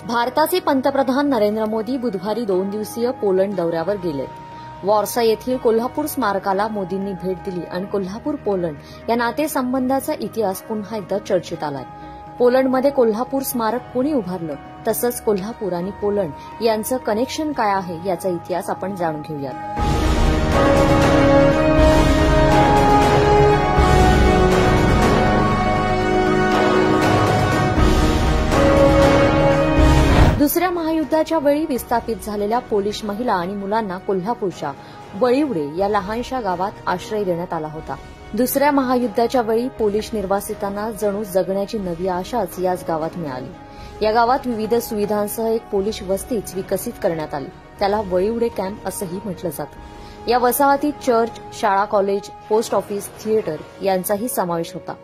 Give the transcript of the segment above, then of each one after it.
भारताचे पंतप्रधान नरेंद्र मोदी बुधवारी 2 दिवसीय पोलंड दौऱ्यावर गेलेत। वॉर्सा येथील कोल्हापूर स्मारकाला मोदींनी भेट दिली आणि कोल्हापूर पोलंड या नातेसंबंधाचा इतिहास पुन्हा एकदा चर्चेत आलाय। पोलंडमध्ये कोल्हापूर स्मारक कोणी उभारलं, तसंच कोल्हापूर आणि पोलंड यांचं कनेक्शन काय आहे याचा इतिहास आपण जाणून घेऊयात। दुसऱ्या महायुद्धाच्या वेळी विस्थापित झालेल्या पोलिश महिला आणि मुलांना कोल्हापूरच्या वळिवडे या लहानशा गावात आश्रय देण्यात आला होता। दुसऱ्या महायुद्धाच्या वेळी पोलिश निर्वासितांना जणू जगण्याची नवी आशाच याच गावात मिळाली। या गावात विविध सुविधांसह एक पोलिश वस्तीच विकसित करण्यात आली। त्याला वळिवडे कॅम्प असंही म्हटलं जातं। या वसाहतीत चर्च, शाळा, कॉलेज, पोस्ट ऑफिस, थिएटर यांचाही समावेश होता।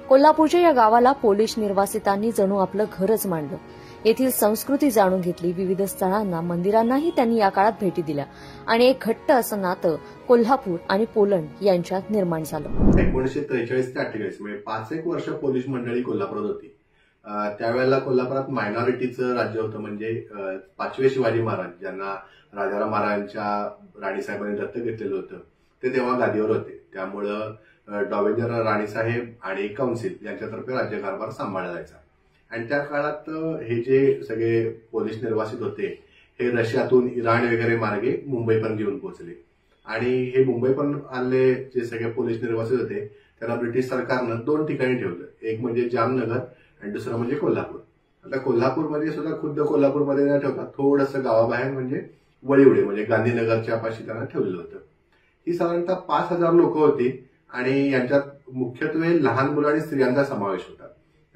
कोल्हापूरच्या या गावाला पोलिश निर्वासितांनी जणू आपलं घरच मानलं। येथील संस्कृती जाणून घेतली, विविध स्थळांना, मंदिरांनाही त्यांनी या काळात भेटी दिल्या आणि एक घट्ट असं नातं कोल्हापूर आणि पोलंड यांच्यात निर्माण झालं। 1943 ते 48 म्हणजे 5-1 वर्ष पोलिश मंडळी कोल्हापुरात होती। त्यावेळेला कोल्हापुरात मायनॉरिटीचं राज्य होतं, म्हणजे 5वे शिवाजी महाराज, ज्यांना राजाराम महाराजांच्या राणीसाहेबांनी दत्तक घेतलेलं होतं, ते तेव्हा गादीवर होते। त्यामुळं डॉवेजर राणीसाहेब आणि काउन्सिल यांच्यातर्फे राज्यकारभार सांभाळला जायचा। आणि त्या काळात हे जे सगळे पोलिश निर्वासित होते हे रशियातून इराण वगैरे मार्गे मुंबईपर्यंत येऊन पोहोचले आणि हे मुंबईपर्यंत आले जे सगळे पोलिश निर्वासित होते त्यांना ब्रिटिश सरकारनं 2 ठिकाणी ठेवलं, एक म्हणजे जामनगर आणि दुसरं म्हणजे कोल्हापूर। आता कोल्हापूरमध्ये सुद्धा खुद्द कोल्हापूरमध्ये न ठेवता थोडंसं गावाबाहेर म्हणजे वळिवडे म्हणजे गांधीनगरच्या पाशी त्यांना ठेवलेलं होतं। ही साधारणतः 5000 लोक होती आणि यांच्यात मुख्यत्वे लहान मुलं आणि स्त्रियांचा समावेश होता,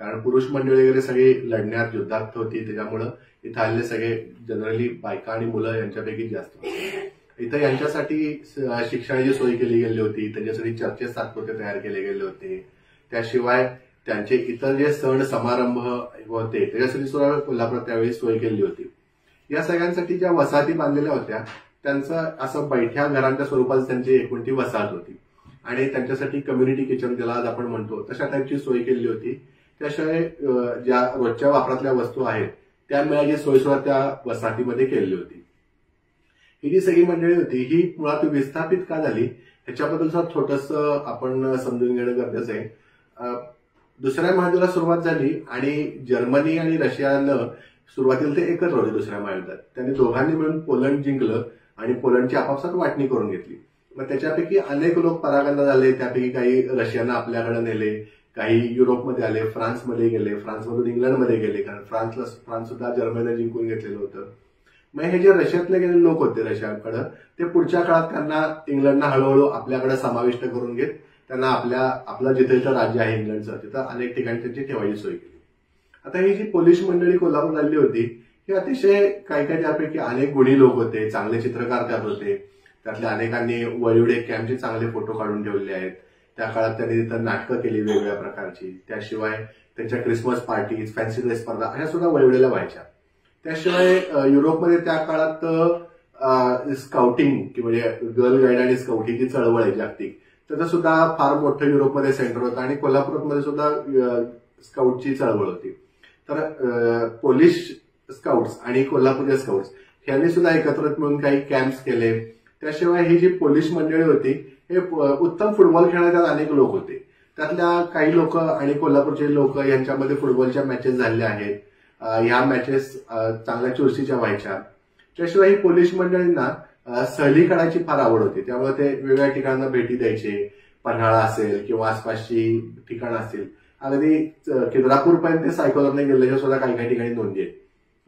कारण पुरुष मंडळी वगैरे सगळी लढण्यात युद्धात होती, त्याच्यामुळं इथं आलेले सगळे जनरली बायका आणि मुलं यांच्यापैकी जास्त होते। इथं यांच्यासाठी शिक्षणाची सोय केली गेली होती, त्यांच्यासाठी चर्चेस तात्पुरते तयार केले गेले होते। त्याशिवाय त्यांचे इतर जे सण समारंभ होते त्याच्यासाठी सुद्धा कोल्हापुरात त्यावेळी सोय केली होती। या सगळ्यांसाठी ज्या वसाहती बांधलेल्या होत्या त्यांचं असं बैठ्या घरांच्या स्वरूपात त्यांची एकूणती वसाहत होती आणि त्यांच्यासाठी कम्युनिटी किचन ज्याला आज आपण म्हणतो तशा टाईपची सोय केली होती। त्याशिवाय ज्या रोजच्या वापरातल्या वस्तू आहेत त्या मिळायची सोय सुद्धा त्या वसाहतीमध्ये केलेली होती। ही जी सगळी मंडळी होती ही मुळात विस्थापित का झाली ह्याच्याबद्दल सुद्धा छोटंसं आपण समजून घेणं गरजेचं आहे। दुसऱ्या महायुद्धाला सुरुवात झाली आणि जर्मनी आणि रशियानं सुरुवातीला ते एकत्र होते दुसऱ्या महायुद्धात। त्यांनी दोघांनी मिळून पोलंड जिंकलं आणि पोलंडची आपापसात वाटणी करून घेतली। मग त्याच्यापैकी अनेक लोक परागंदा झाले, त्यापैकी काही रशियानं आपल्याकडे नेले, काही युरोपमध्ये आले, फ्रान्समध्ये गेले, फ्रान्समधून इंग्लंडमध्ये गेले, कारण फ्रान्स सुद्धा जर्मनीने जिंकून घेतलेलं होतं। मग हे जे रशियातले गेलेले लोक होते रशियाकडे, ते पुढच्या काळात त्यांना इंग्लंडनं हळूहळू आपल्याकडे समाविष्ट करून घेत त्यांना आपलं जिथे राज्य आहे इंग्लंडचं तिथं अनेक ठिकाणी त्यांची ठेवायची सोय केली। आता ही जी पोलिश मंडळी कोल्हापूर आली होती ही अतिशय काही त्यापैकी अनेक गुणी लोक होते, चांगले चित्रकार त्यात होते। त्यातल्या अनेकांनी वळिवडे कॅम्पचे चांगले फोटो काढून ठेवले आहेत। त्या काळात त्यांनी तिथं नाटकं केली वेगवेगळ्या प्रकारची। त्याशिवाय त्यांच्या क्रिसमस पार्टीज, फॅन्सी ड्रेस स्पर्धा अशा सुद्धा वळिवडेला व्हायच्या। त्याशिवाय युरोपमध्ये त्या काळात स्काउटिंग म्हणजे गर्ल गाईड आणि स्काउटिंगची चळवळ आहे जागतिक, त्याचं सुद्धा फार मोठं युरोपमध्ये सेंटर होतं आणि कोल्हापूरमध्ये सुद्धा स्काउटची चळवळ होती। तर पोलिश स्काउट्स आणि कोल्हापूरचे स्काउट्स यांनी सुद्धा एकत्रित मिळून काही कॅम्प्स केले। त्याशिवाय ही जी पोलिश मंडळी होती हे उत्तम फुटबॉल खेळणारे अनेक लोक होते। त्यातल्या काही लोक आणि कोल्हापूरचे लोक यांच्यामध्ये फुटबॉलच्या मॅचेस झालेल्या आहेत। ह्या मॅचेस चांगल्या चुरशीच्या व्हायच्या। त्याशिवाय ही पोलिश मंडळींना सहली काढायची फार आवड होती, त्यामुळे ते वेगवेगळ्या ठिकाणांना भेटी द्यायचे। पन्हाळा असेल किंवा आसपासची ठिकाणं असतील, अगदी खिद्रापूरपर्यंत ते सायकलने गेल्याच्या सुद्धा काही ठिकाणी नोंदी आहेत।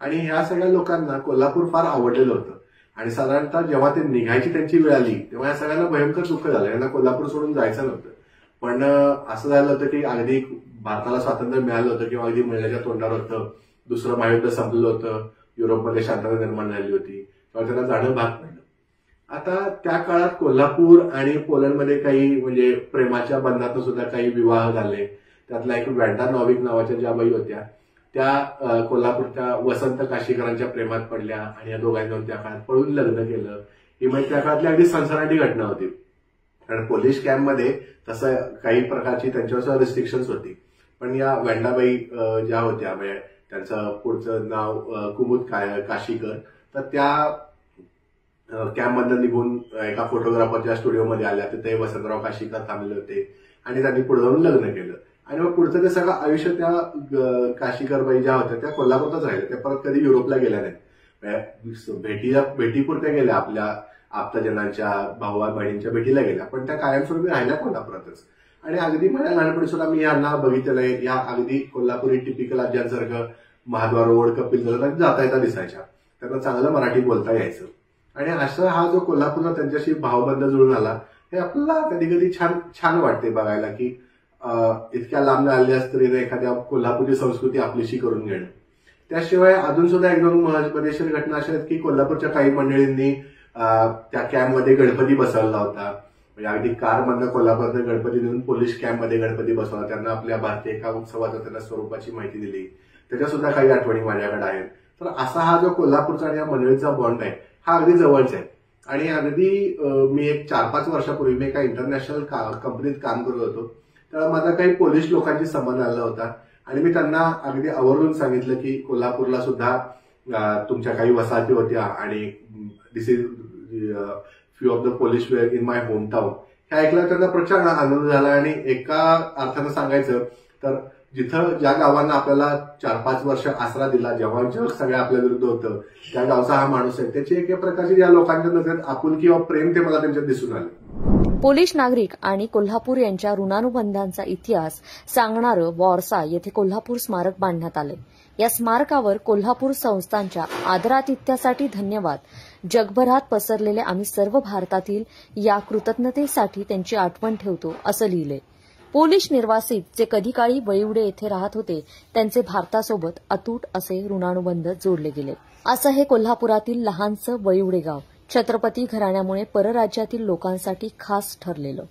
आणि ह्या सगळ्या लोकांना कोल्हापूर फार आवडलेलं होतं आणि साधारणतः जेव्हा ते निघायची त्यांची वेळ आली तेव्हा या सगळ्यांना भयंकर दुःख झालं, यांना कोल्हापूर सोडून जायचं नव्हतं। पण असं झालं होतं की अगदी भारताला स्वातंत्र्य मिळालं होतं किंवा अगदी मिळण्याच्या तोंडावर होतं, दुसरं महायुद्ध संपलं होतं, युरोपमध्ये शांतता निर्माण झाली होती, तेव्हा त्यांना जाणं भाग पडलं। आता त्या काळात कोल्हापूर आणि पोलंडमध्ये काही म्हणजे प्रेमाच्या बंधातून सुद्धा काही विवाह झाले। त्यातला एक वॅन्डा नॉविक नावाच्या ज्या बाई होत्या त्या कोल्हापूरच्या वसंत काशीकरांच्या प्रेमात पडल्या आणि या दोघांनी त्या काळात पळून लग्न केलं। ही म्हणजे त्या काळातली अगदी सनसनाटी घटना होती, कारण पोलिश कॅम्पमध्ये तसं काही प्रकारची त्यांच्यावर रिस्ट्रिक्शन्स होती। पण या वॅन्डाबाई ज्या होत्या म्हणजे त्यांचं पुढचं नाव कुमुद काशीकर. तर त्या कॅम्पमधनं निघून एका फोटोग्राफरच्या स्टुडिओमध्ये आल्या. तिथे वसंतराव काशीकर थांबले होते आणि त्यांनी पुढे जाऊन लग्न केलं. आणि मग पुढचं ते सगळं आयुष्य त्या काशीकरबाई ज्या होत्या त्या कोल्हापूरच राहिल्या. त्या परत कधी युरोपला गेल्या नाहीत. भेटीपुरत्या गेल्या, आपल्या आप्तजनांच्या भाऊ बहिणींच्या भेटीला गेल्या, पण त्या कायमस्वरूपी राहिल्या कोल्हापुरातच. आणि अगदी माझ्या लहानपणी सुद्धा मी यांना बघितलेलं आहे. या अगदी कोल्हापुरी टिपिकल आज्यांसारखं महाद्वार रोड, कपिल तलाव जाता येता दिसायच्या. त्यांना चांगलं मराठी बोलता यायचं. आणि असा हा जो कोल्हापूरचा त्यांच्याशी भावबंध जुळून आला, हे आपल्याला कधी कधी छान वाटते बघायला, की इतक्या लांब आलेल्या स्त्रीने एखाद्या कोल्हापुरी संस्कृती आपलीशी करून घेणं. त्याशिवाय अजून सुद्धा एक दोन मजेशीर घटना अशा आहेत की कोल्हापूरच्या काही मंडळींनी त्या कॅम्पमध्ये गणपती बसवला होता. म्हणजे अगदी कारमधनं कोल्हापूरनं गणपती नेऊन पोलीस कॅम्पमध्ये गणपती बसवला. त्यांना आपल्या भारतीय एका उत्सवाचं त्यांना स्वरूपाची माहिती दिली. त्याच्या सुद्धा काही आठवणी माझ्याकडे आहेत. तर असा हा जो कोल्हापूरचा आणि या मंडळीचा बॉन्ड आहे हा अगदी जवळचा आहे. आणि अगदी मी एक 4-5 वर्षापूर्वी मी एका इंटरनॅशनल कंपनीत काम करत होतो. तेव्हा माझा काही पोलिश लोकांशी संबंध आला होता आणि मी त्यांना अगदी आवर्जून सांगितलं की कोल्हापूरला सुद्धा तुमच्या काही वसाहती होत्या आणि this is few of the Polish were in my home town. हे ऐकल्यावर त्यांना प्रचंड आनंद झाला. आणि एका अर्थानं सांगायचं तर जिथं ज्या गावांना आपल्याला 4-5 वर्ष आसरा दिला, जेव्हा जग सगळ्या आपल्या विरुद्ध होतं, त्या गावचा हा माणूस आहे. त्याची एका प्रकारची या लोकांच्या नजरेत आपुलकी व प्रेम ते मला त्यांच्यात दिसून आलं. पोलिश नागरिक आणि कोल्हापूर यांच्या ऋणानुबंधांचा इतिहास सांगणारं वॉर्सा येथे कोल्हापूर स्मारक बांधण्यात आले. या स्मारकावर कोल्हापूर संस्थांच्या आदरातिथ्यासाठी धन्यवाद. जगभरात पसरलेले आम्ही सर्व भारतातील या कृतज्ञतेसाठी त्यांची आठवण ठेवतो असं लिहिलंय. पोलिश निर्वासित जे कधी काळी वळिवडे येथे राहत होते त्यांचे भारतासोबत अतूट असे ऋणानुबंध जोडले गेले. असं हे कोल्हापुरातील लहानसं वळिवडे गाव छत्रपती घराण्यामुळे परराज्यातील लोकांसाठी खास ठरलेलं.